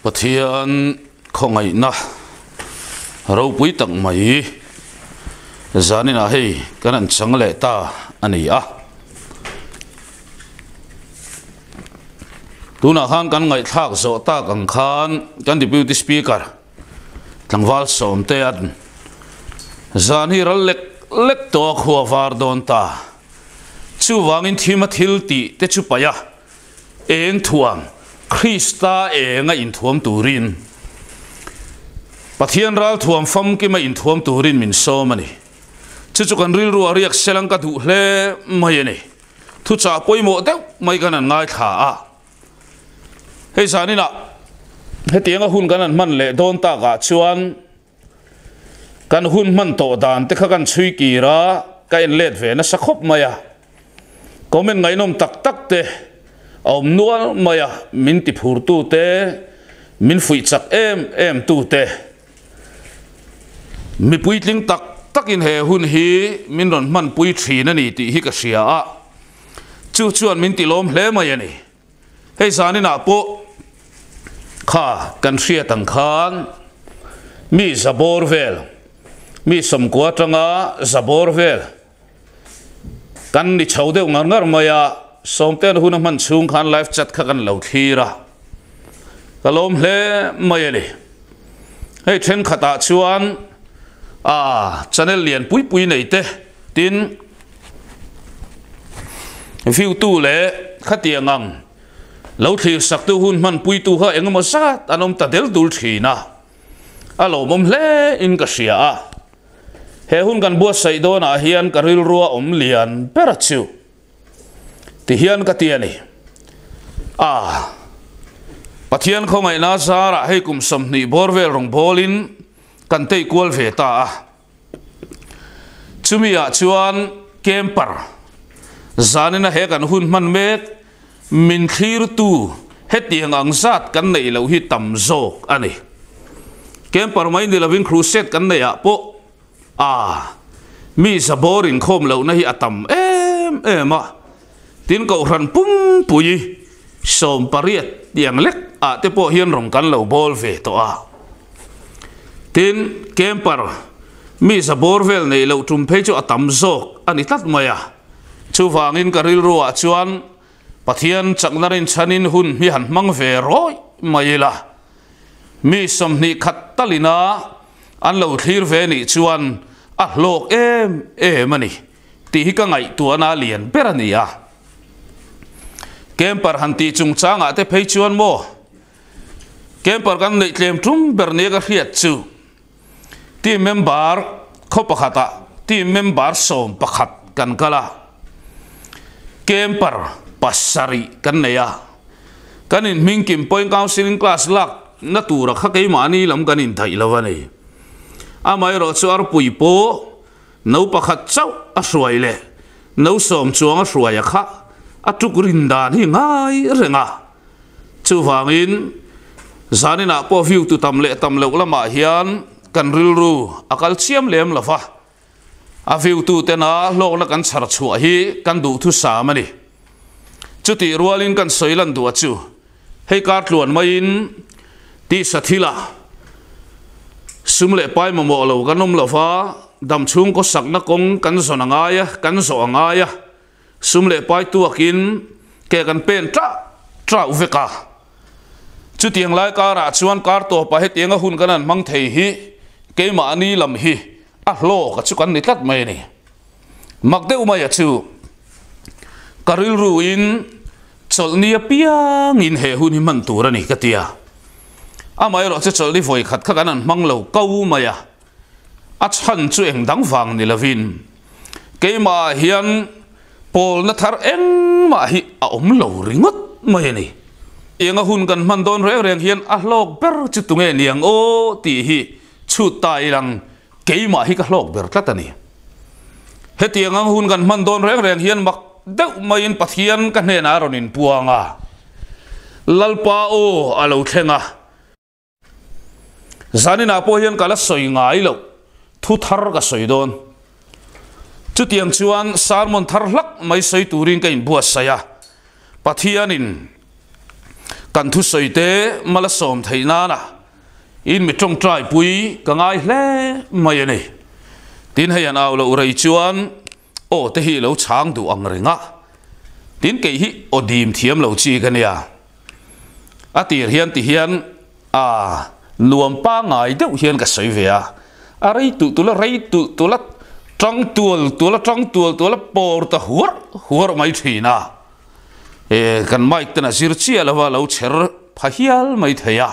Pathian không ai na rau bụi tặng mày giá nên là hay cái này chẳng lẽ ta anh ấy à tu na khan kan ngai thak zo ta kan khan kan deputy speaker tlangwal som te an zan hi ral lek to khuwa var don ta chu wangin thima thil ti te chu paya eng thuang Krista enga in thuam turin Pathian ral thuam fam ki ma in thuam turin min so mani chu kan ril ru ariak selang ka du hle mai ni thu cha poimo te mai kan ngai tha a hei sani na he tianga hun kan man le don ta ga chuan kan hun man to dan te kha kan chui ki ra ka en let ve na sakhop maya comment ngai nom tak tak te om nual maya min ti phur tu te min fui chak em tu te mi pui tling tak takin he hun hi min ron man pui thi na ni ti hi ka sia a chu chuan min ti lom hle mai ani hei sani na po kha kan sia tang khan mi zabor vel mi som kwa tanga zabor vel kan ni chhode ngar maya somten hun man chung khan live chat kha kan lo thira kalom hle mai ani hei then khata chuan channel liền pui này te tin view tu le khát tiền ngang lâu thì sắc tu hun man pui tu ha engam sát anom ta del dul thina alo mom le in ka sia he hun kan bua sai do na hian karil ruwa lian perachu ti hian ka tiani Pathian không ai na zara hay kum som ni borvel rong bolin kan tei kual ve ta chumia chuan camper zanina he kan hun man mek min khir tu hetiang ang zat kan nei lo hi tam zok ani camper mai ni loving crusade kan nei a po mi saborin khom lo na hi atam em tin ko ran pum pui som pariat yang lek te po hian rong kan lo bol ve to tin camper mi sabor vel nei lo tum phei chu atam zok ani tat maya chu wangin karil ruwa chuan Pathian chaknarin chanin hun mi han mang ve roi maila mi somni khattalina an lo thlir ve ni chuan lok em ani ti hi ka ngai tuana lian perania camper hanti chung changa te phei chuan mo camper kan nei tlem tum berne ka hiat chu team member kho pakhata team member som pakhat kan kala camper pasari kan neya kanin mingkim point counseling class lak na tura kha ke mani lam kanin thai lawani amai ro chuar pui po no pakhat chau a hruaile no som chuang a hruaya kha atukurin dan hi ngai renga chu wangin zanina po view tu tamle lama hian kan rilru akal chiam lem lafa a view tu tena lok na kan chhar chhu hi kan du thu samani chuti rualin kan soilan du chu hei kar tluan main ti sathila sumle pai mo lo kanom lafa dam chung ko sakna kong kan zonangaya kan zo angaya sumle pai tu akin ke kan pen tra uveka chu tiang lai kara chuan kar to pa he tianga hun kanan mang thei hi ke ma ani lam hi lo ka chu kan ni tlat mai ni makde umaya chu karil ruin cholnia piang in he hun hi man turani katia amai ro che cholni voi khat kha kanan mang lo kau maya chan chu eng dang wang ni lavin ke ma hian pol na thar eng ma hi lo ringot mai ni enga hun kan man don reng hian lok ber chu tunge niang o ti hi chu tai lang keima hi ka lok ber tlatani heti enga hun kan man don reng hian mak deuh main Pathian ka hne na ronin puanga lalpa o alo thenga zanina po hian kala soi ngai lo thu thar ka soi don chu tiang chuan sarmon thar hlak mai soi turin ka in buat saya Pathianin kan thu soi te mala som theina na in mi trong trai pui ka ngai hle mai ani tin hayan aw lo rei chuan o te hi lo chang du ang ringa tin ke hi odim thiam lo chi kan ya atir hian ti hian nuam pa ngai deuh hian ka soi ve a rei tu la rei tu la trăng tuol la por ta huar mai thina kan mai tana sir chi alawa lo cher phahial mai theya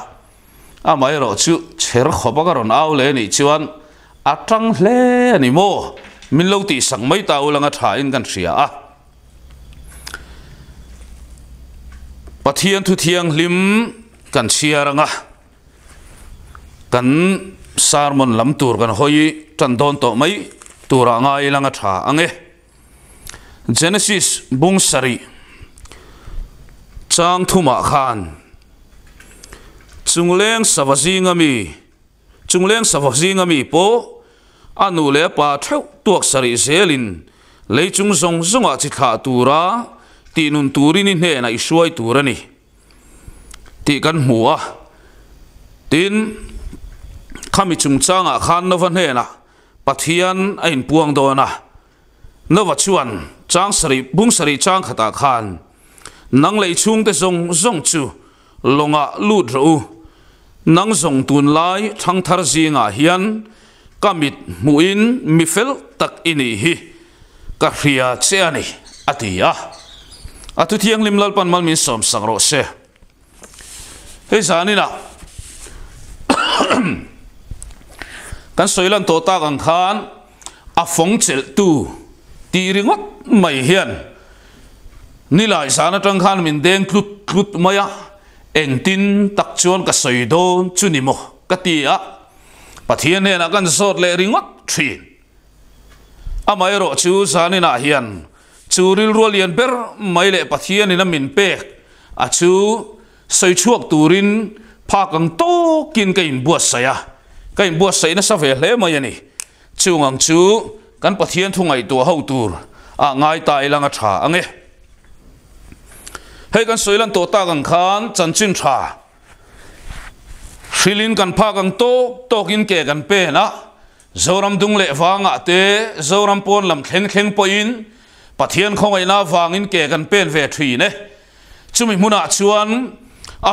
mai ro chu cher khoba ka ron aw le ni chuan atang hle ani mo min lo ti sang mai ta ulanga tha in kan ria pathian thu thiang lim kan chiaranga kan sarmon lam tur kan hoi tan don to mai tura ngai langa tha ange Genesis bung sari chang thuma khan chungleng savazi ngami po anu le pa thau tuak sari zelin leichung zong zonga chi tha tura ti nun turin in he na isuai turani ti kan hua tin khami chung changa khan no van he na pathian ain puang dona nova chuan chang sari bung sari chang khata khan nang lei chung te zong chu longa lut ro nang zong tun lai thang thar zinga hian kamit muin mifel tak ini hi ka hria che ani atia atu thiang lim lal pan mal min som sang ro se he zanina kan soilan to ta kan khan a phong chel tu ti ringot mai hian ni lai sana tang khan min deng klut maya en tin tak chuan ka soi don chuni mo ka ti a pathian ne na kan sot le ringot thin a mai ro chu sani na hian churil rolian ber mai le pathian in min pek a chu soi chuak turin pha kang to kin ka in buat saya cái bùa sấy nó sao về lẽ mà vậy nè chú ngang chú căn pathian thu ngày tua hậu tur ngay tại là ngắt trả nghe hay căn sấy lần tổ ta càng khan chân chín trả philin căn pha càng to kinh kề căn pe na zoram dung lệ vang ngã te zoram pon làm khen poin pathian không ai na vang in kề căn pen về thủy nè chú mình muốn chuan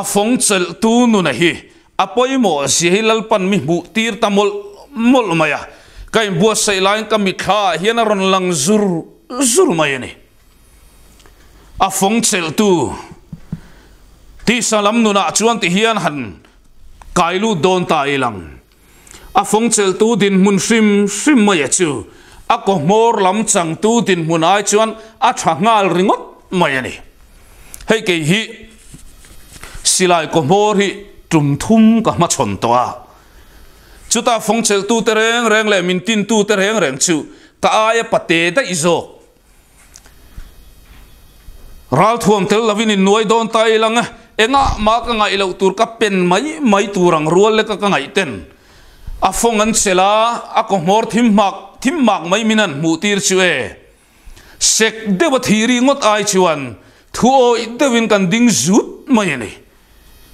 phong chel tu nu này apoi mo si hilal pan mi bu tir tamol mol maya kai bua sei lain kam mi kha hian ron lang zur mai ni a phong chel tu ti salam nu na chuan ti hian han kailu don ta ilang a phong chel tu din mun sim mai chu a ko mor lam chang tu din mun ai chuan a thangal ringot mai ni hei ke hi silai ko mor hi trùm thum cả mắt chọn toa, chúng ta phong chel tu tereng reng le min tin tu tereng reng chu ka ai pate da izo, ral thuam tel lavin in nuai don tai langa enga ma ka ngai lo tur ka pen mai turang rual le ka ngai ten, a phong an chela a ko mor thim mak mai minan mu tir chu e, sek de ba thiri ngot ai chuan thu o idewin kan ding zut mai ni.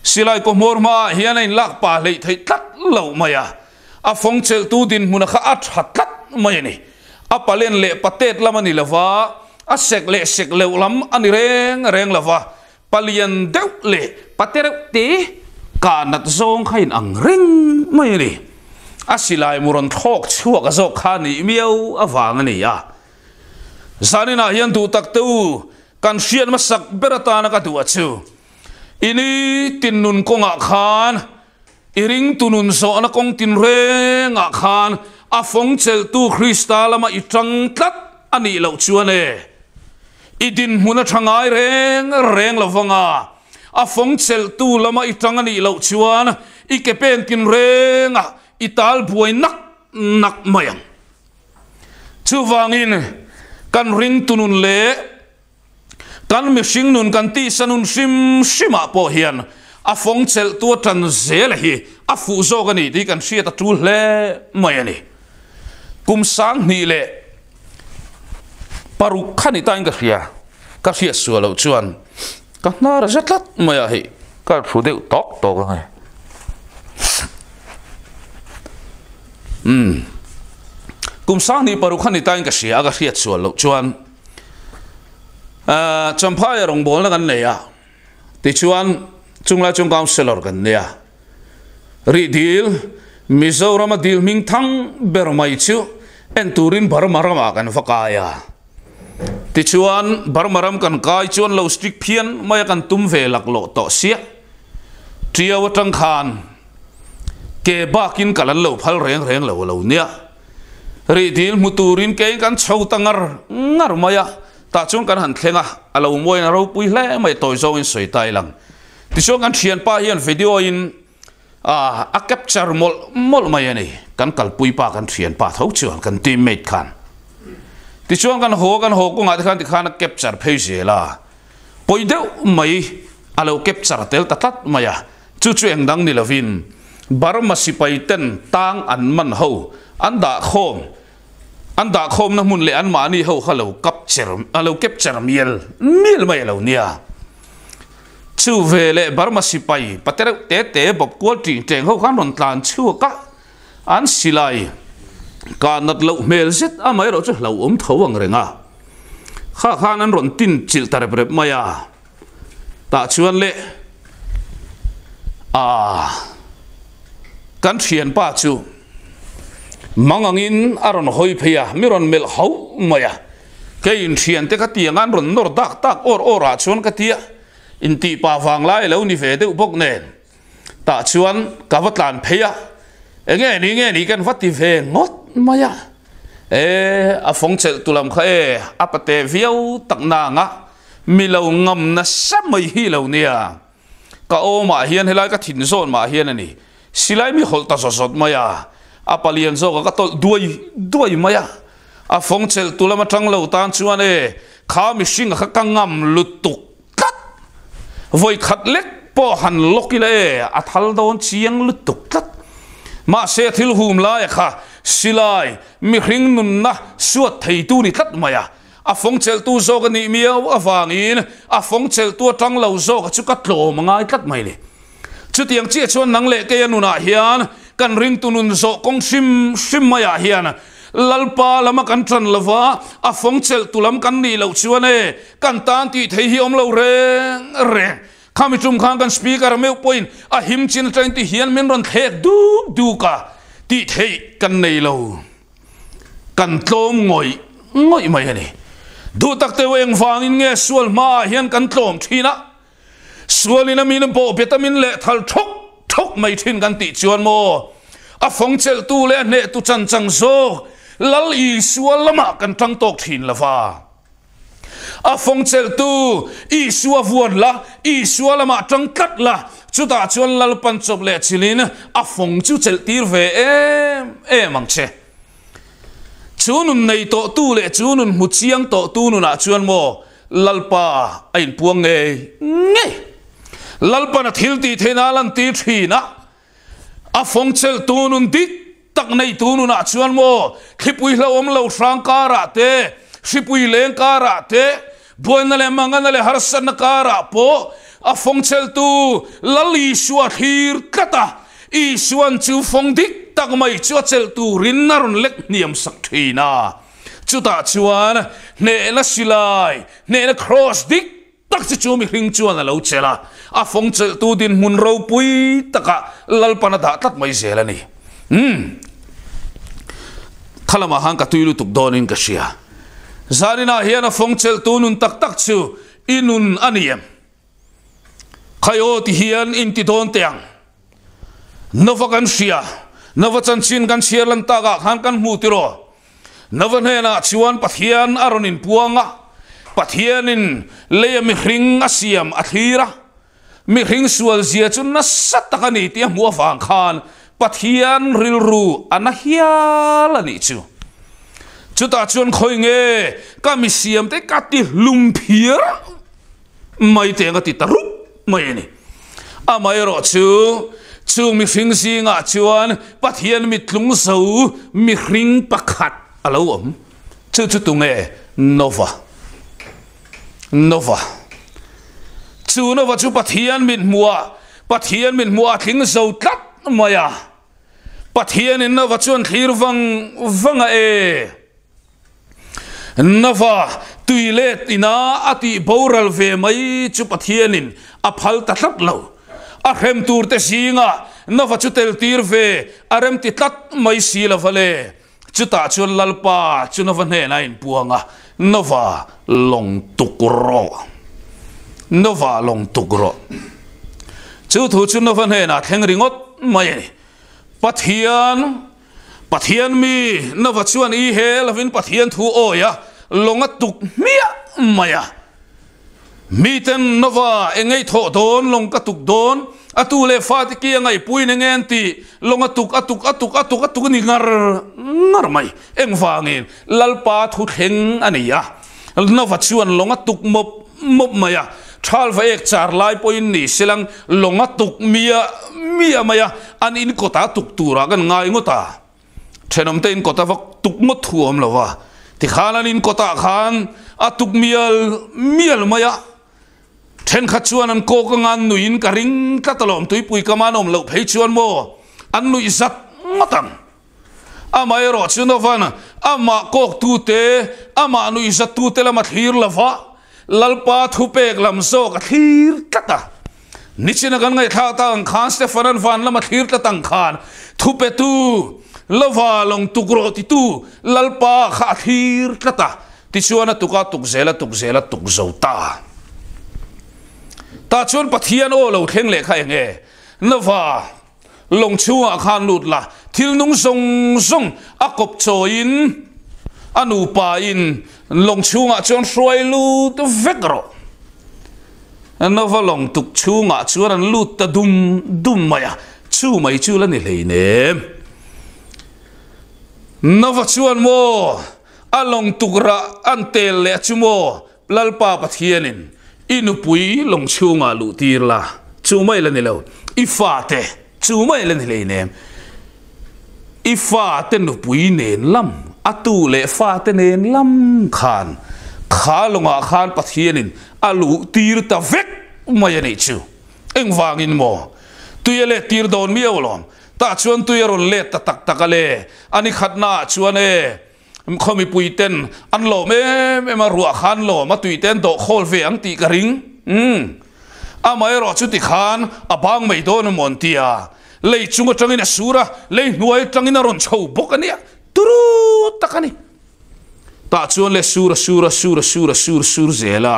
Silai ko mor ma hian in lak pa lei thei tlat lo maya a phong chel tu din mun kha at tlat mai ni a palen le patet lamani lawa a sek le lam ani reng lawa palian deuh le patereu te ka nat zong khain ang reng mai ni a silai muron thok chuak a zo kha ni miau awang ani ya zanina hian tu tak tu kan hrian ma sak berata na ka tu achu ini tin nun ko ngak khan iring tunun so na kong tin re ngak khan a phong chel tu Krista lama itang tlat ani lo chuane idin huna thangai reng lawanga a phong chel tu lama itang ani lo chuan ikepen kin renga ital buai nak mayang chuwangin kan ring tunun le kan mi sing nun kan ti sanun sima po hian a phong chel tu tan zel hi a fu zo gani di kan sia ta tul le mai ani kum sang ni le paru khani ta inga ria ka ria sualo chuan ka na ra zatlat mai hi ka thu deu tok tok ngai kum sang ni paru khani tain ka sia ga hiat sual lo chuan champhai rong bol na kan neya ti chuan chungla chung councilor kan neya ri dil Mizoram dil ming thang bermai chu en turin barmarama kan fakaya ti chuan barmaram kan kai chuan lo strict phian mai kan tum ve lak lo to sia tria watang khan ke bakin kalan lo phal reng reng lo lo nia ri dil muturin ke kan chho tangar ngar maya ta chung kan han thlenga alo moi na ro pui hle mai toy zo in soi tai lang ti chuan kan thian pa hian video in a capture mol mai ani kan kalpui pa kan thian pa tho chuan kan teammate khan ti chuan kan ho ko nga khan ti khan capture phei la poi deu mai alo capture tel tatat maya chu chu engdang ni lovin barma sipai ten tang an man ho anda khom na mun le an ma ni ho khalo capture miel mai lo nia chu vele barma sipai patera te bob quality teng ho khan ron tlan chu ka an silai ka nat lo mel zet a mai ro chu lo thawang renga khan an ron tin chil tar brep maya ta chuan le kan thian pa chu mangangin aron hoi phia miron mel hau maya ke in thian te ka tiangan ron nor tak ora chuan ka tia inti pa wang lai lo ni ve deuh bok nen ta chuan ka watlan phia nge ni kan vati ve ngot maya a phong chel tulam kha apate viau tak na nga mi lo ngam na samai hi lo nia ka o ma hian helai ka thin zon ma hian ani silai mi hol ta sot maya apalian zo ka tol duai maya a phong chel tulam atang lo tan chuan kha mi sing kha kangam lutuk voi khát lek po han lokile a thal don chiang lutuk tat ma se thil hum lai kha silai mi hring nun na suat thei tu ni tat maya a phong chel tu zo ka ni miao awangin a phong chel tu tang lo zo ka chu ka tlo mangai tat mai le chu tiang che chuan nang le ke anuna hian kan ring tu nun zo kong sim maya hian lalpa lama kan tran lova a phong chel tulam kan ni lo chuane kan tan ti thei hi om lo reng khami tum khang kan speaker meu point a him chin train ti hian min ron thek du ka ti thei kan nei lo kan tlom ngoi mai ani du tak te weng wang in nge sual ma hian kan tlom thina sualina min bo vitamin le thal thok mai thin kan ti chuan mo a phong chel tu le ne tu chan chang zo lal i sual lama kan tang tok thin lava a phong chel tu i suwa vuan la i suwa lama tang kat la chuta chuan lal pan chop le chilin a phong chu chel tir ve em ang che chunun nei to tu le chunun mu chiang to tu nu na chuan mo lalpa ain puang nge lalpa na thil ti thena lan ti thina a phong chel tu nun dik tak nei tu nu na chuan mo khipui hlo om lo sang kara te sipui leng kara te boina le mangana le harsan kara po a phong chel tu lali suwa thir kata i suan chu phong dik tak mai chu chel tu rin naron lek niam sak thina chuta chuan ne na silai ne na cross dik tak chu mi hring chuan a lo chela a phong chel tu din mun ro pui taka lalpana da tat mai zela ni khalama hang ka tuilu tuk donin ka sia zarina hian a phong chel tu nun tak chu inun aniem khayo ti hian in ti don teang nova kan sia nova chan chin kan sia lan ta ga khan kan mu tiro nova ne na chuan pathian aronin puanga pathianin le mi hring asiam athira mi hring sual zia chun na satakani ti mu awang khan pathian rilru anahial ani chu chuta chuan khoi nge ka mi siam te ka ti lumphir mai te nga ti taru mai ni a mai ro chu mi hring singa chuan pathian mi tlung so mi hring pakhat alo om chu tu nge nova chu nova chu pathian min muwa pathian min mua thing zo tat maya pathian in na vachuan thlir vanga nawa tuilet ina ati boral ve mai chu pathian in a phal ta tlat lo a hem tur te singa nawa chu tel tir ve arem ti tlat mai sila vale chu ta chu lalpa chu nawa ne na in puanga nawa long tukro chu thu chu nawa ne na theng ringot mai pathian mi nawa chuan I he lavin pathian thu oya longa tuk mia maya mi ten nawa engei tho don long ka tuk don atu le fat ki ngai puin ngen ti longa atuk ni ngar mai eng wangin lalpa thu theng ania nawa chuan longa tuk mop maya thal va ek char lai poin ni silang longa tuk mia maya an in kota tuk tura kan ngai ngota thenom te in kota vak tuk mo thuam lawa ti khanan in kota khan atuk mial maya then khachuan an ko ka ngan nuin ka ring ta talom tui pui kamanom lo phei chuan mo an nui zat matang amai ro chuno van ama kok tu te ama nui zat tu te lama thir lawa lalpa thu pek lam so ka thir tata nichina kan ngai tha ta ang khan Stefan van lama thir ta tang khan thu pe tu lova long tukro ti tu lalpa kha thir tata ti chuana tuka tuk zela tuk zota ta chuan pathian o lo thleng le khai nge lova long chua khan lut la thil nung song akop choin anu pa in long chunga chuan hroi lu tu vekro lova long tuk chunga chuan an lut ta dum maya chu mai chu la ni leine nawa chuan mo along tukra antel le chumo lalpa pathianin inu pui long chunga lu tirla chumai la ni lo ifate chumai la ni leine ifate nu pui nen lam atu le fate nen lam khan khalonga khan pathianin alu tir ta vek maya nei chu eng wangin mo tuyele tir don mi olom ta chuan tuyaron le ta tak ale ani khatna chuan khomi puiten an lo me ma ruwa khan lo ma tuiten do khol ve ang ti ka ring amai ro chu ti khan abang mai don mon tia lei chunga tangina sura lei nuai tangina ron chho bokania turu takani ta chuan le sura zela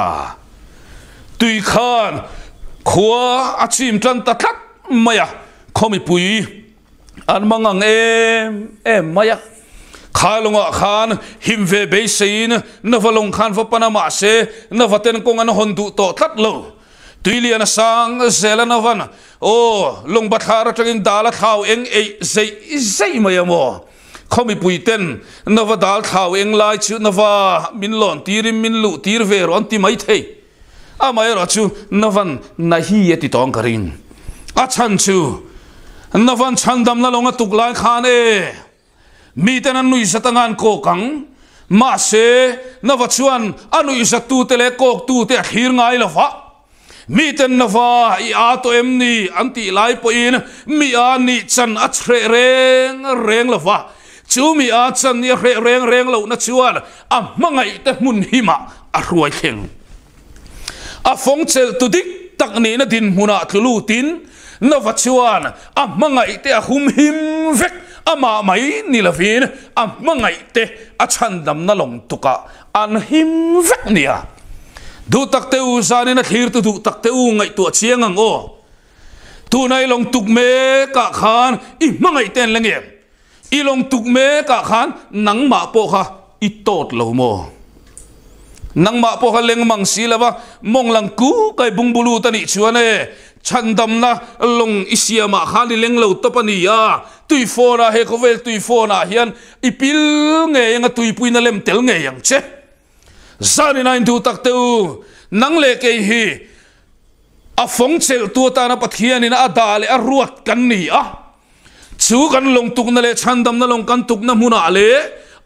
tui khan khua achim tan ta thak maya khomi pui an mangang em maya khalonga khan himve beisein navalong khan fa panama se navaten kong an hondu to tlat lo tuilian sang zela navan o long bathara tangin dala thau eng sei mayamo khomi puiten nava dal thau eng lai chu nava min lon tirim min lu tir ver on ti mai thei amai ro chu navan nahi yeti tong karin a chan chu navan chandam na longa tuklai khan mi ten an nui satangan ko kang ma se nawa chuan anui satu tele kok tu te thir ngai lawa mi ten nawa I a to emni anti lai po in mi ani chan a thre reng lawa chu mi a chan ni reng lo na chuan a mangai te mun hima a ruai theng a phong chel tu dik tak ni na din huna thlu tin nawa chuan a mangai te a hum him vek ama mai ni lavin a mangai te a chandam na long tuka an him vek nia du tak te u zani na thir tu du tak te u ngai tu chiang ang o tu nai long tuk me ka khan I mangai ten lenge I long tuk me ka khan nang ma po kha I tot lo mo nang ma po kha leng mang silawa mong lang ku kai bungbulu tani chuane chandam na long isiama khali leng lo topani ya tui phona he kovel tui phona hian ipil nge nga tui puina lem tel nge yang che zani nine tu tak teu nang le ke hi a phong chel tu ta na pathian in adale a ruat kan ni a chu kan long tuk na le chandam na long kan tuk na muna le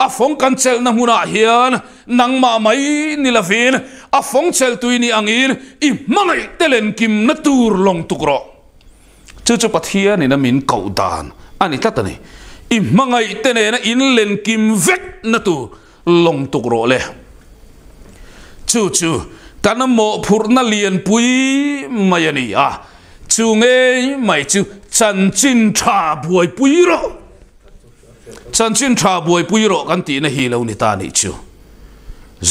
a phong kan chel na muna hian nang ma mai ni lavin a phong chel tu ni angin I mangai telen kim na tur long tukro chu pathia ni na min kau dan ani tatani i mangai tene na in len kim vek na tu long tuk ro le chu kan mo phur na lian pui mayani a chu nge mai chu chan chin tha buai pui ro chan chin tha buai pui ro kan ti na hi lo ni ta ni chu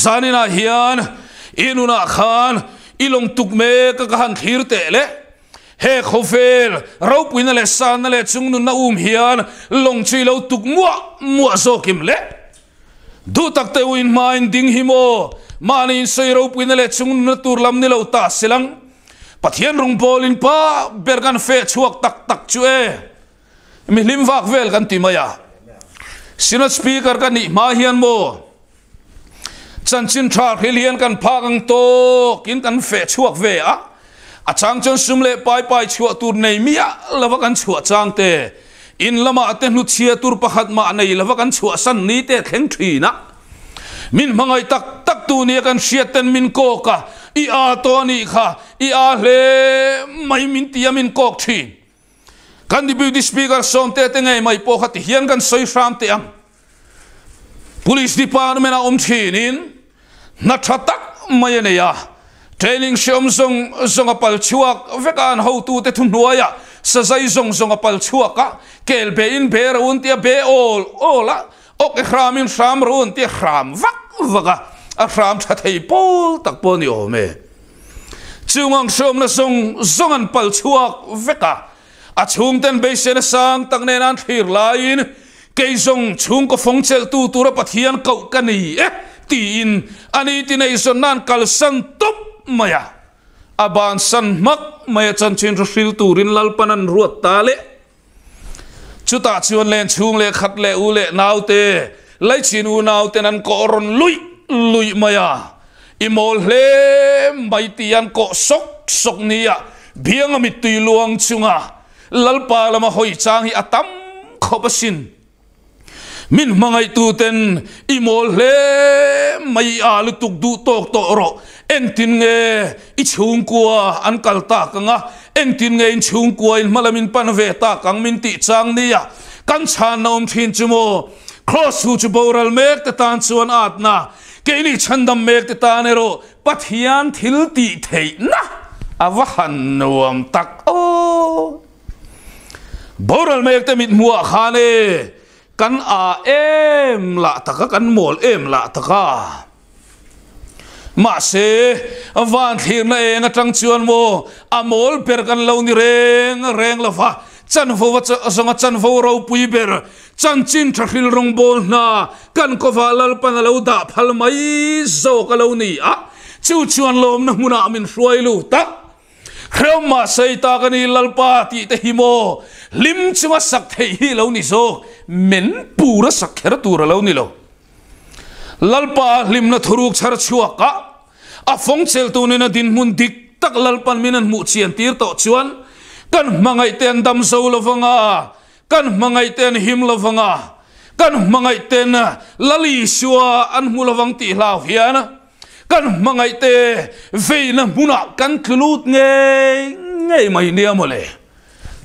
zanina hian inuna khan ilong tuk me ka han thir te le he khofel ro puina le san na le chung nu na hian long chi lo tuk mua zo kim le du tak te win mind ding himo mani sei ro puina le chung nu tur lam ni lo ta silang pathian rung bolin pa bergan fe chuak tak chu e mi lim vak vel kan ti maya sinat speaker kan ni ma hian mo chan chin tha hian kan phakang to kin kan fe chuak ve a chang chon sumle pai chua tur nei mia lava kan chua chang te in lama te nu chia tur pakhat ma nei lava kan chua san ni te thleng thi na min mangai tak tu ni kan hriat ten min ko ka i a to ni kha i a hle mai min tia min kok thi kan di beauty speaker som te ngai mai po khat hian kan soi ram te ang police department a thin na thatak mai ne ya training shom zong apal chuak vekan ho tu te thun nuaya sazai zong apal chuak ka kel be in be run tia be ola ok khramin sham run tia khram vaka a khram tha thei pol tak po ni o me chungang shom na zong an pal chuak veka a chung ten be sen sang tak ne nan thir lain ke zong chung ko phong chel tu ra pathian kau kani tin ani tinai son nan kal san top maya aban san mak maya chan chin ril turin lalpanan ruat tale chuta chuan len chung le khat le u le naute lai chin u naute nan ko ron lui maya imol hle mai tian ko sok nia biang mi tui luang chunga lalpa lama hoi chang hi atam khobasin min mangai tu ten imol hle mai alu tuk du tok to ro entin nge i chung kwa an kalta kanga entin nge in chung kwa in malamin pan ve ta kang min ti chang nia kan chan nom thin chumo cross hu chu boral mek te tan chuan atna ke ni chandam mek te tan ero pathian thil ti thei na awahan nuam tak o boral mek te mit mua khane kan a em la taka kan mol em la taka ma se van thir na enga tang chuan mo amol per kan lo ni reng la fa chan vo wa zonga chan vo ro pui ber chan chin thil rong bol na kan ko va lal pan lo da phal mai zo ka lo ni a chu chuan lom na muna min hruai lu ta khroma sei ta kani lalpa ti te himo lim chuma sak thei hi lo ni zo men pura sak khera tur lo ni lo lalpa lim na thuruk char chuak ka a phong chel tu ne na din mun dik tak lalpan minan mu chian tir to chuan kan mangai ten dam zo lo wanga kan mangai ten him lo wanga kan mangai ten lali shua an mu lo wang ti hlaw hiana kan mangai te veina muna kan thulut nge mai nia mole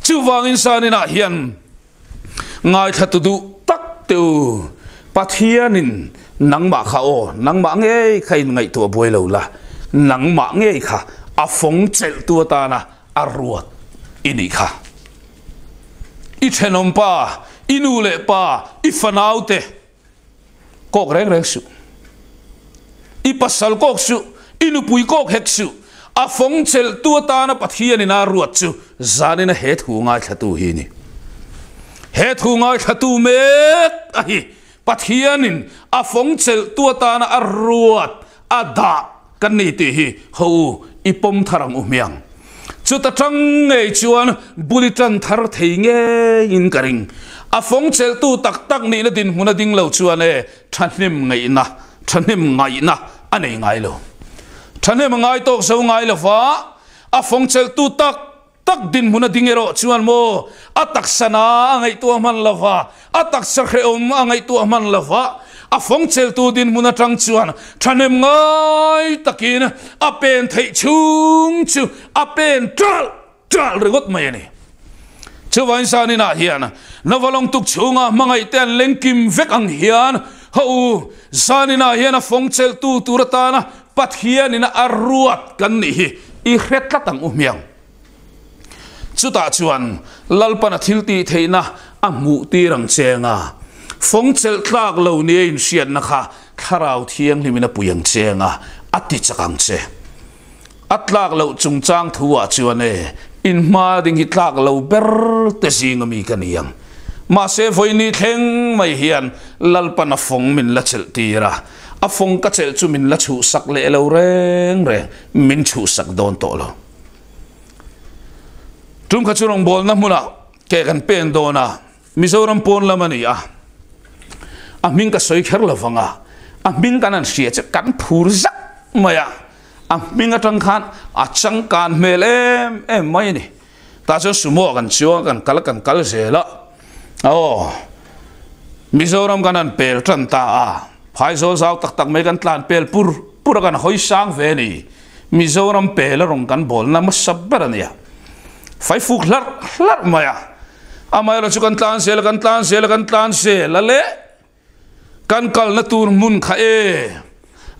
chu wang insanina hian ngai thatu du tak teu pathianin nangma kha o nangma nge khai ngai to boi lo la nangma nge kha a phong chel tu ta na a ruat ini kha i thenom pa inu le pa i fanaute kok reng su i pasal kok su inu pui kok hek su a phong chel tu ta na pathian ina ruat chu zanina he thu ngai thatu hi ni he thu ngai thatu me a hi pathianin a phong chel tu ta na a ruat a da kan ni ti hi ho ipom tharang umiang chu ta tang ngei chuan bulitan thar thei nge in karing a phong chel tu tak ni na din huna ding lo chuan e thanim ngai na anei ngai lo thanem ngai tok so ngai lo fa a phong chel tu tak din huna dingero chuan mo atak sana ngai tu man lova atak sakhe ngai tu man lova a phong chel tu din huna tang chuan thanem ngai takin a pen thei chung chu a pen tral regot mai ni chu vain sani na hian navalong tuk chunga mangai ten lengkim vek ang hian ho sani na hian a phong chel tu turatana pathian ina arruat kan ni hi I hretla tang umiang chuta chuan lalpana thilti theina amu ti rang chenga phong chel tlak lo ni in sian na kha tharau thiang limina puyang chenga ati chakang che atlak lo chungchang thuwa chuan e in ma ding hi tlak lo ber te sing mi kaniang ma se voi ni theng mai hian lalpana phong min la chel tira a phong ka chel chu min la chu sak le lo reng re min chu sak don to lo tum kha churong bol na muna ke kan pen dona mizoram pon lamani a min ka soi kher lawanga a min kanan sia che kan phur zak maya a min atang khan a chang kan melem em mai ni ta cho sumo kan chio kan kal zela mizoram kanan pel tran ta phai zo zau tak mai kan tlan pel pur kan hoi sang ve ni mizoram pel rong kan bol na ma sabber ania phai fuk hlar maya amai lo chu kan tlan sel le kan kal na tur mun kha e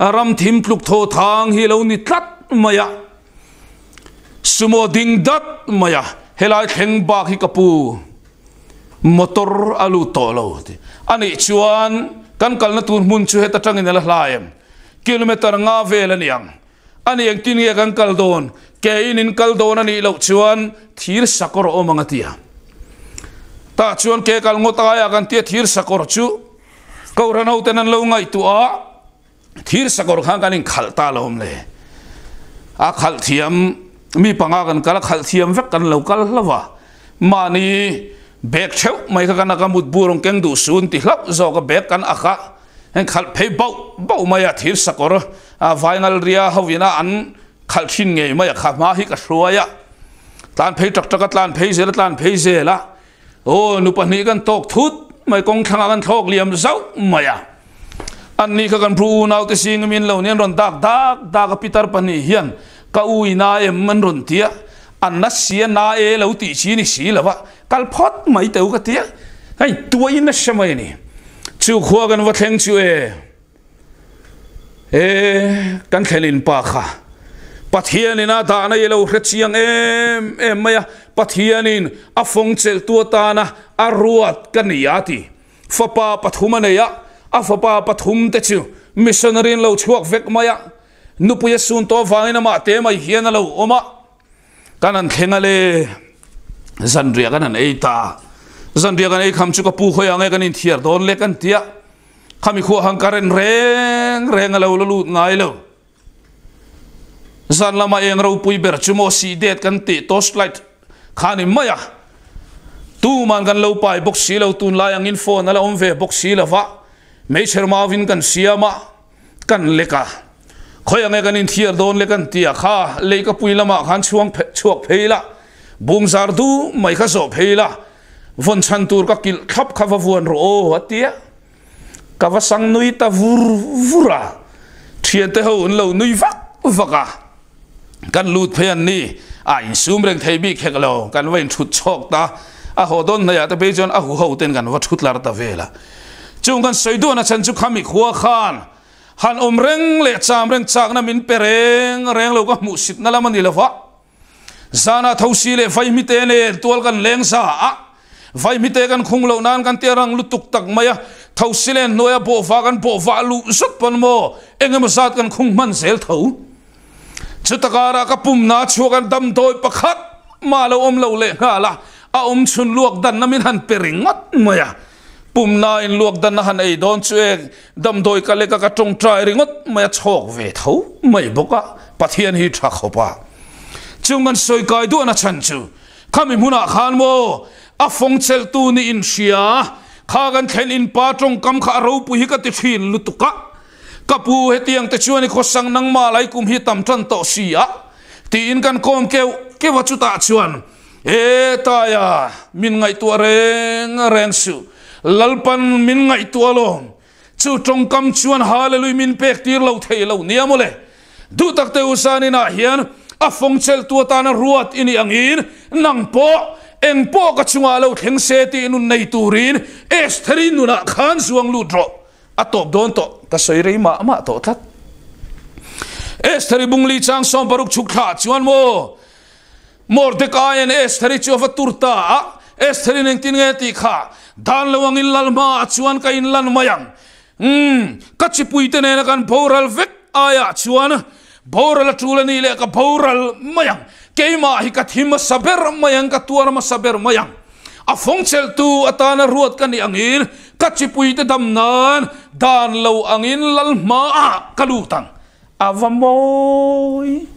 aram thim tluk tho thang hi lo ni tlat maya sumo ding dat maya helai theng ba hi kapu motor alu to lo ani chuan kan kal na tur mun chu heta tangin la hlaim kilometer nga vel aniang ani ang tin ye kan kal don ke in kal don ani lo chuan thir sakor o mangatia ta chuan ke kal ngota ya kan tia thir sakor chu kaurano tenan lo ngai tu a thir sakor khang kanin khalta lom le a khal thiam mi panga kan kala khal thiam vek kan lo kal lawa mani bek cheu mai ka kana ka mut burong keng du sun ti hlap zo ka bek kan akha en khal phei bau maya thir sakor a vaingal ria hawina an khal thin nge maya kha ma hi ka hruaya tlan phei tak tlan phei zela o nu pani kan tok thut mai kong thanga kan thok liam zau maya an ni ka kan pru nau te sing min lo nen ron dak pitar pani hian ka uina em man ron tia an na sia na e lo ti chi ni si lawa kal phot mai teu ka tia ai tuai na samai ni chu khuwa kan wa thleng chu e kan khelin pa kha pathian ina da na yelo hrechiang em maya pathianin a phong chel tu ta na aruat kaniati fapa pathumaneya a fapa pathum te chu missionary lo chuak vek maya nupuya sun to wangina ma te mai hian lo oma kanan thengale zanria kanan eita zanria kan ei kham chu ka pu khoya nge kanin thiar don le kan tia khami khu hangkaren reng lo lu ngai lo zan lama eng ro pui ber chumo si det kan ti torchlight khani maya tu man kan lo pai box si lo tun la yang info na la om ve box si la wa mei sherma win kan siama kan leka khoya nge kanin thiar don le kan tia kha le ka pui lama khan chuak pheila bung zar du mai kha zo pheila von chan tur ka kil khap kha vuan ro o atia ka va sang nui ta vura thien te ho un lo nui vaka kan lut phean ni a in sum reng thei bi khek lo kan wain thut chok ta a ho don na ya ta be jon a hu ho ten kan wa thut lar ta vela chung kan soidu na chan chu khami khuwa khan han reng le cham reng chak na min pereng reng lo ka mu sit na la mani lawa zana thosi le vai mi te ne tol kan leng sa a vai mi te kan khung lo nan kan te rang lutuk tak maya thosi le noya bo fa lu sut pan mo engem sat kan khung man sel tho chutakara ka pum na chukan dam doi pakhat ma lo lo le ngala a chun luak dan na min han peringat maya pum na in luak dan na han ei don chue dam doi ka le ka tong trai ringot maya chok ve tho mai boka pathian hi tha khopa chungan soi kai du na chan chu khami huna khan mo a phong chel tu ni in sia kha gan thel in pa tong kam kha ro pu hi ka ti thin lutuka kapu hetiang te chuani khosang nang ma lai kum hi tam tran to sia ti in kan kom ke wa chu ta chuan e ta ya min ngai tu reng su lalpan min ngai tu alom chu tong kam chuan hallelujah min pek tir lo thei lo niamole du tak te usani na hian a phong chel tu ta na ruat ini angin nang po eng po ka chunga lo theng se ti nun nei turin Esterin nuna khan suang lu dro atop don to ka soi rei ma to that Esteri bungli chang som paruk chukha chuan mo Mordecai and Esteri chuva turta Esteri neng tin nge ti kha dan lawang in lalma chuan ka in lan mayang kachipui te ne kan boral vek aya chuan boral tulani le ka boral mayang keima hi ka thim saber mayang ka tuar ma saber mayang a fongchel tu atana ruat kan angin kachipui te damnan dan lo angin lalma kalutang avamoy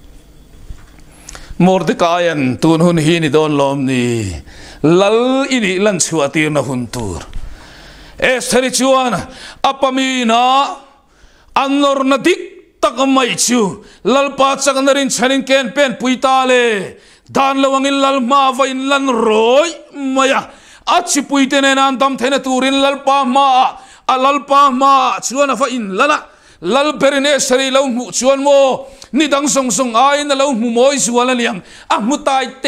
Mordecai and tunhun hini don lom ni lal ini lan chuatir na huntur Esteri chuan apamina anor na dik takamay chu lalpa chak na rin chanin ken pen puitale dan lawangin lalma va in lan roy maya achi puitene nan dam thene turin lalpa ma chuan fa in lana lal perine sari lau mu chuan mo ni dang song song ai na lau mu moi chuan liang mutai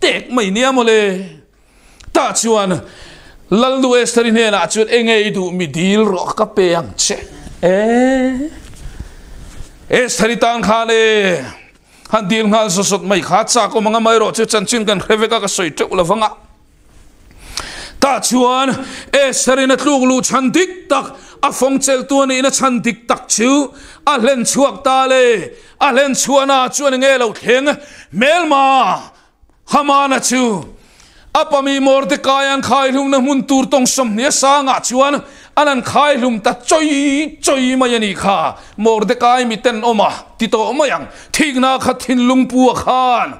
tek mai nia mole ta chuan lal du Esteri ne na chuan engei du mi dil ro ka pe ang che Esteri tan khale han dil ngal so sot mai kha cha ko manga mai ro chu chan chin kan kheveka ka soi tek lavanga ta chuan Esteri na tluk lu chan dik tak a fongchel tu ni na chan dik tak chu a len chuak ta le a len chuana chuan nge lo theng melma hamana chu apami Mordecai an khai lum na mun tur tong som ne sanga chuan anan khai lum ta choi mayani kha Mordecai miten oma tito omayang thigna khathin lungpu khan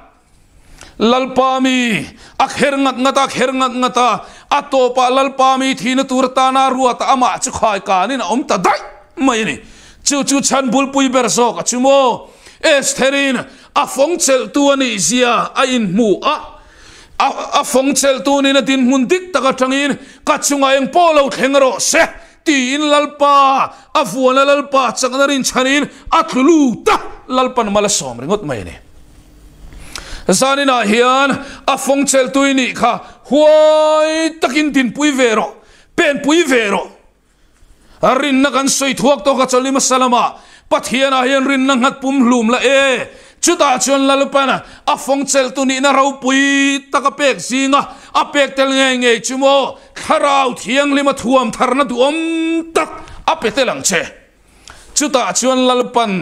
lalpami akher ngat ngata atopa lalpami thina turta na ruata ama chu khai kanin om ta dai mayani chu chan bulpui berso ka chumo Esterin a fongchel tu ani zia a in mu a fongchel tu ni na din mundik taka tangin kachunga eng polo thengro se ti in lalpa a fuana lalpa changnarin chanin atlulu ta lalpan mala som ringot mayani zanina hian a fongchel tu ni kha huai takin tin pui vero pen pui vero arin na kan soi thuak to ka chali masalama pathiana hian rin na ngat pum hlum la chuta chuan lalpana a fongchel tu ni na ro pui taka pek zinga a pek tel nge chumo kharau thiang lima thuam tharna du om tak a petelang che chuta chuan lalpan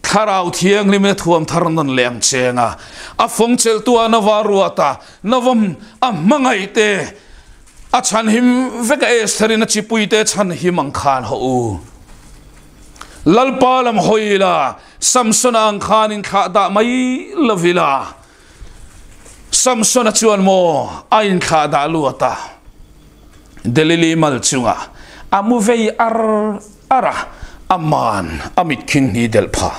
kharau thiang lima thuam tharnan leng chenga a fongchel tu na waruata navam a mangai te a chan him veka Esteri na chipui te chan him ang khan ho lalpalam hoila Samsona ang khanin khada mai lavila Samsona chuan mo ain khada luata delili mal chunga amuvei ara aman amit king ni delpha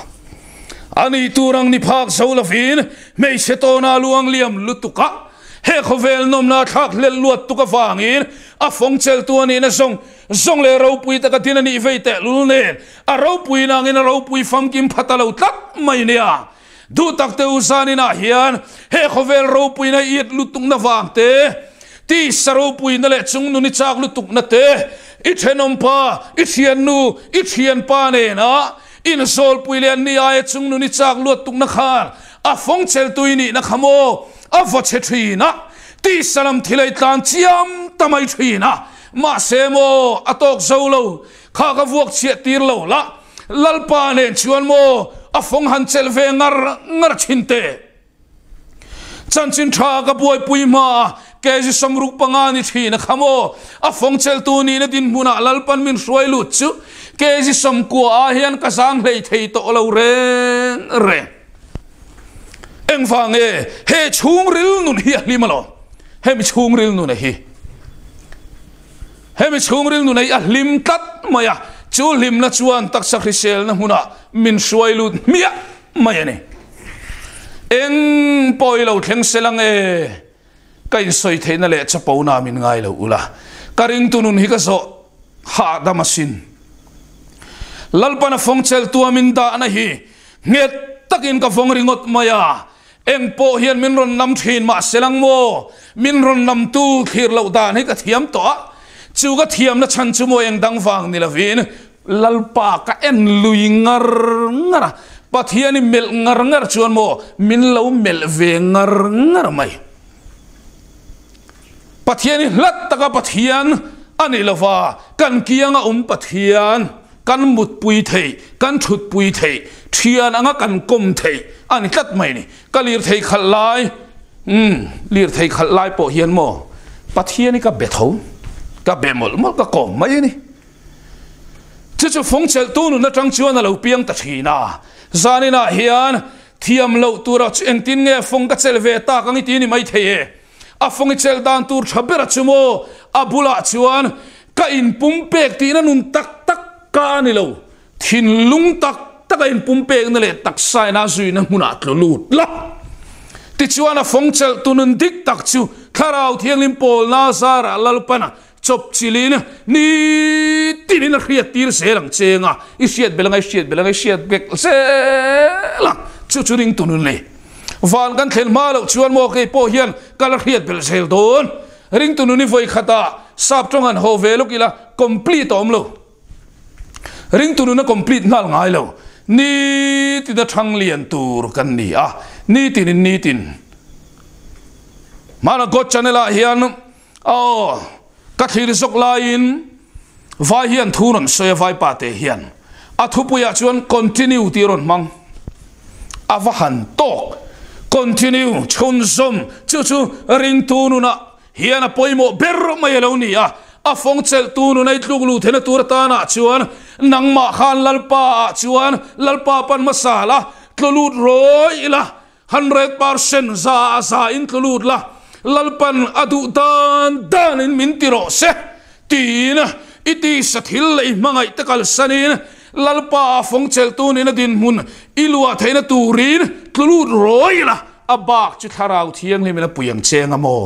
ani turang ni phak solafin mei setona luang liam lutuka he khovel nom na thak lel luat tuka wangin a fongchel tu ani na zong le ro pui ta ka tin ani veite lulne a ro pui nang in a ro pui fam kim phatalo tlak mai nia du tak te usani na hian he khovel ro pui na iet lutung na wang te ti saro pui na le chung nu ni chak lutuk na te I thenom pa I thian pa ne na in sol pui le ni ai chung nu ni chak lutuk na khan a fongchel tu ni na khamo a voche thina ti salam thilai tlan chiam tamai thina ma semo atok zolo kha ka vuak chia tir lo la lalpa ne chuan mo a phong han chel ve ngar chinte chanchin tha ka boi pui ma ke ji samruk pangani thina khamo a phong chel tu ni na din muna lalpan min roi lu chu ke ji som ko a hian ka sang hlei thei to lo re eng fange he chungril nun hi limalo he mi chungril nun hi he mi chungril nun ai lim tat maya chu lim na chuan tak sakrisel na huna min suailut mia maya ne eng poilo theng selang kain soi theina le chapo na min ngai lo ula karing tunun hi ka so ha damasin lalpana fongchel tu min da na hi nget takin ka fong ringot maya eng po hian min ron nam thin ma selang mo min ron nam tu khir lo dan hi ka thiam to chu ka thiam na chan chu mo eng dang wang ni lavin lalpa ka en lui ngar ngara pathiani mel ngar ngar chuan mo min lo mel ve ngar ngar mai pathiani hlat taka pathian ani lova kan kianga pathian kan mut pui thei kan thut pui thei thian anga kan kom thei ani tlat mai ni kalir thei khalai lir thei khalai po hian mo pathiani ka betho ka bemol mol ka kom mai ni chu phong chel tu nu na tang chuan lo piang ta thina zanina hian thiam lo tura eng tin nge phong ka chel ve ta kang ti ni mai thei a phong chel dan tur thabera chumo abula chuan ka in pum pek ti na nun tak tak ka ni lo thin lung tak taka in pum pek na le tak sai na zui na huna tlulut la ti chuan a phong chel tunun dik tak chu tharau thiang lim pol na sara lalpana chop chilin ni tinin riat tir selang chenga i siat belangai siat bek se la chu chu ring tunun le van kan thel ma lo chuan mo ke po hian kal riat bel sel don ring tunun ni voi khata sap tongan ho veluk ila complete om lo ring tunun na complete ngal ngai lo ni ti da thang lian tur kan ni a ni tin mana got chanela hian ka thir sok lain vai hian thuron soya vai pa te hian a thupuya chuan continue tiron mang avahan tok continue chun som chu ring tununa hian a poimo berro mai lo ni a phong chel tunu nei tluk lu thena tur ta na chuan nangma khan lalpa pan masala tlulut roi la 100% za in tlulut la lalpan adu dan in mintiro se tina iti sathil lei mangai takal sanin lalpa phong chel tuni na din mun ilua theina turin tlulut roi la abak chu tharau thiang limina puyang chenga mo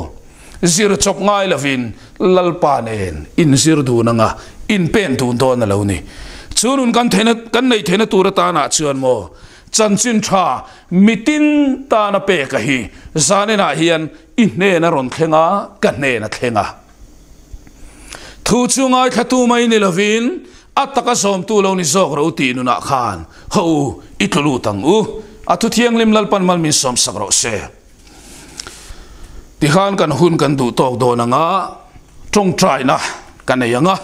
zir chok ngai lavin lalpa nen in zir du nanga in pen tu don na lo ni chunun kan nei theina turata na chuan mo chanchin tha mitin ta na pe ka hi zanena hian in ne na ron thlenga ka ne na thlenga thu chungai thatu mai ni lovin ataka som tu lo ni zok ro ti nu na khan ho itlu tang atu thiang lim lalpan mal min som sakro se ti khan kan hun kan du tok do na nga tong trai na kan ne yanga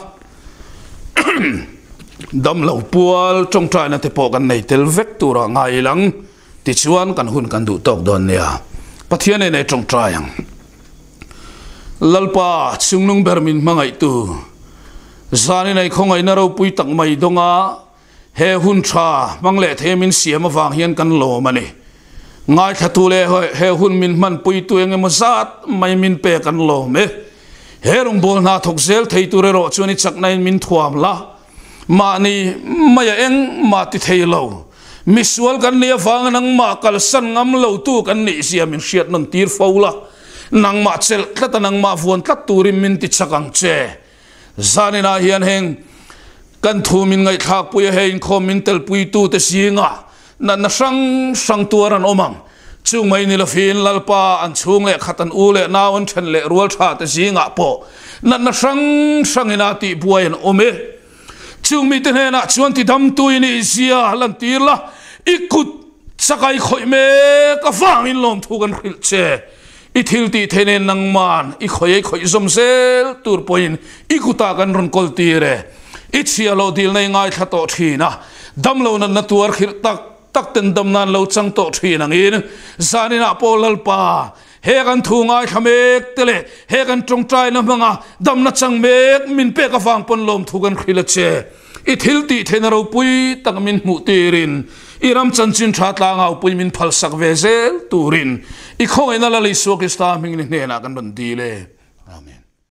dam lo pual tong trai na te po kan nei tel vek tu ra ngai lang ti chuan kan hun kan du tok don nia pathian ne tong trai ang lalpa chungnung bermin mangai tu zani nei khongai na ro pui tak mai donga he hun tha mangle themin siam awang hian kan lo mani ngai thatu le he hun min man pui tu eng emazat mai min pe kan lo me he rong bol na thok zel thei tu re ro chuni chak nai min thuam la ma ni maya eng ma ti thei lo misual kan ni awang nang ma kal san ngam lo tu kan ni siam min shiat nan tir fola nang ma chel tlat nang ma vuan tlat turin min ti chakang che zani na hian heng kan thu min ngai thak pui hein khom min tel pui tu te singa na sang tuaran omang chung mai ni la fin lalpa an chung le khatan u le naon than le rual tha te singa po na sang ina ti buain ome chung mi te na chuan ti dam tu ni sia lan tir la ikut sakai khoi me ka fang in lom thu kan khil che i thil ti thenen nang man i khoi som sel tur point ikuta kan ron kol ti re i chia lo dil nei ngai tha to thina dam lo na tuar khir tak ten dam nan lo chang to thina ngin zanina polal pa he kan thu ngai khamek tele he kan tong trai na manga dam na chang mek min pe ka fang pon lom thu kan khila che i thil ti thenaro pui tak min mu tirin iram chanchin that la ngau pui min phal sak ve zel turin i khoi na la li so ki sta ming ni ne na kan ban di le